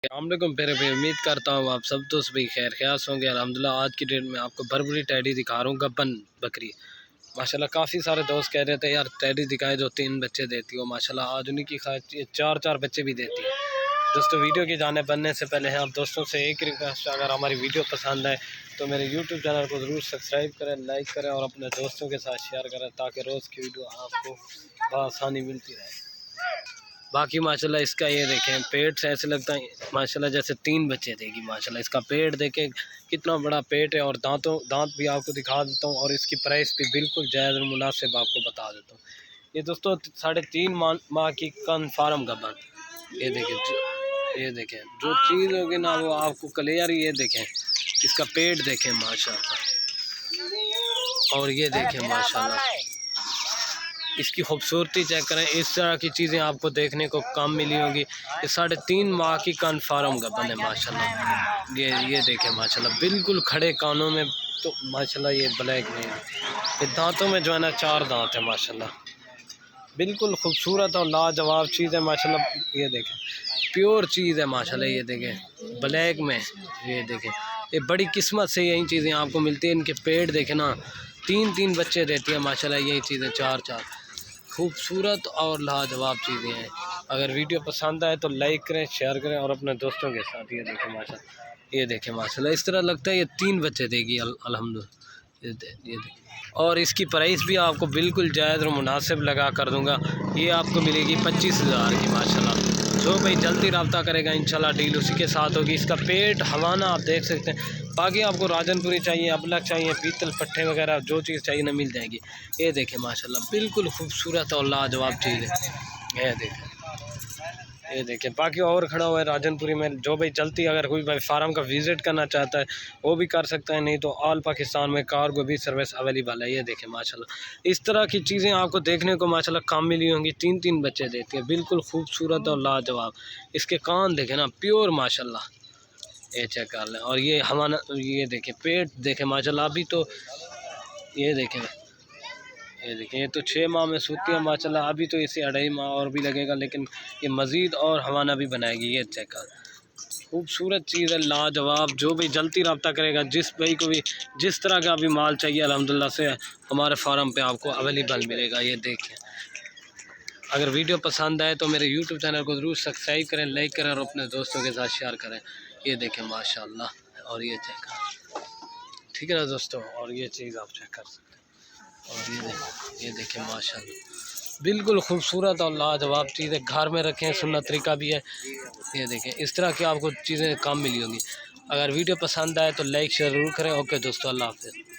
अस्सलामुअलैकुम प्यारे भाई, उम्मीद करता हूँ आप सब दोस्त भी खैर ख्यास होंगे। अल्हम्दुलिल्लाह आज की डेट में आपको बरबरी टैडी दिखा रहा हूँ, गब्बन बकरी। माशाल्लाह काफ़ी सारे दोस्त कह रहे थे यार टैडी दिखाए जो 3 बच्चे देती हो। माशाल्लाह आज उन्हीं की खास 4 बच्चे भी देती है। दोस्तों वीडियो की जाने बनने से पहले हैं आप दोस्तों से एक रिक्वेस्ट, अगर हमारी वीडियो पसंद आए तो मेरे यूट्यूब चैनल को ज़रूर सब्सक्राइब करें, लाइक करें और अपने दोस्तों के साथ शेयर करें ताकि रोज़ की वीडियो आपको बआसानी मिलती रहे। बाकी माशाल्लाह इसका ये देखें पेट से ऐसे लगता है माशाल्लाह जैसे 3 बच्चे देगी। माशाल्लाह इसका पेट देखें कितना बड़ा पेट है और दांत भी आपको दिखा देता हूँ और इसकी प्राइस भी बिल्कुल जायज़ और मुनासिब आपको बता देता हूँ। ये दोस्तों 3.5 माह की कन्फर्म गब्बन। ये देखें जो चीज़ होगी ना वो आपको क्लियर। ये देखें इसका पेट देखें माशाल्लाह, और ये देखें माशाल्लाह इसकी खूबसूरती चेक करें। इस तरह की चीज़ें आपको देखने को कम मिली होंगी। ये 3.5 माह की कन्फर्म गब्बन है माशाल्लाह। ये देखें माशाल्लाह बिल्कुल खड़े कानों में, तो माशाल्लाह ये ब्लैक में, ये दांतों में जो है ना 4 दांत है माशाल्लाह। बिल्कुल खूबसूरत और लाजवाब चीज़ है माशाल्लाह। ये देखें प्योर चीज़ है माशाल्लाह। ये देखें ब्लैक में, ये देखें ये बड़ी किस्मत से यही चीज़ें आपको मिलती हैं। इनके पेट देखें ना 3 बच्चे देती है माशाल्लाह। यही चीज़ें 4 खूबसूरत और लाजवाब चीज़ें हैं। अगर वीडियो पसंद आए तो लाइक करें, शेयर करें और अपने दोस्तों के साथ। ये देखें माशाल्लाह, ये देखें माशाल्लाह इस तरह लगता है ये 3 बच्चे देगी अल्हम्दुलिल्लाह। ये देखें और इसकी प्राइस भी आपको बिल्कुल जायज़ और मुनासिब लगा कर दूंगा। ये आपको मिलेगी 25,000 की माशाल्लाह। जो भाई जल्दी रब्ता करेगा इंशाल्लाह डील उसी के साथ होगी। इसका पेट हवाना आप देख सकते हैं। बाकी आपको राजनपुरी चाहिए, अबलग चाहिए, पीतल पट्टे वगैरह जो चीज़ चाहिए ना मिल जाएगी। ये देखें माशाल्लाह बिल्कुल खूबसूरत और लाजवाब चीज़ है। ये देखें बाकी और खड़ा हुआ है राजनपुरी में। जो भाई जल्दी अगर कोई भाई फार्म का विज़िट करना चाहता है वो भी कर सकता है, नहीं तो ऑल पाकिस्तान में कार्गो भी सर्विस अवेलेबल है। ये देखें माशाल्लाह इस तरह की चीज़ें आपको देखने को माशाल्लाह काम मिली होंगी। 3 बच्चे देती है, बिल्कुल खूबसूरत और लाजवाब। इसके कान देखें ना प्योर माशाल्लाह, ये चेक कर लें। और ये हमारा ये देखें पेट देखें माशाल्लाह। अभी तो ये देखें ये तो 6 माह में सूती है माशाल्लाह। अभी तो इसे 2.5 माह और भी लगेगा, लेकिन ये मज़ीद और हवाना भी बनाएगी। ये चेक कर खूबसूरत चीज़ है, लाजवाब। जो भी जल्दी रब्ता करेगा, जिस भाई को भी जिस तरह का भी माल चाहिए अल्हम्दुलिल्लाह से हमारे फार्म पे आपको अवेलेबल मिलेगा। ये देखें अगर वीडियो पसंद आए तो मेरे यूट्यूब चैनल को ज़रूर सब्सक्राइब करें, लाइक करें और अपने दोस्तों के साथ शेयर करें। ये देखें माशाल्लाह, और ये चेक कर, ठीक है ना दोस्तों। और ये चीज़ आप चेक कर सकते हैं। और ये देखें माशाल्लाह बिल्कुल खूबसूरत और लाजवाब चीज़ है। घर में रखें सुन्नत तरीका भी है। ये देखें इस तरह की आपको चीज़ें काम मिली होंगी। अगर वीडियो पसंद आए तो लाइक शेयर ज़रूर करें। ओके दोस्तों, अल्लाह हाफ़िज़।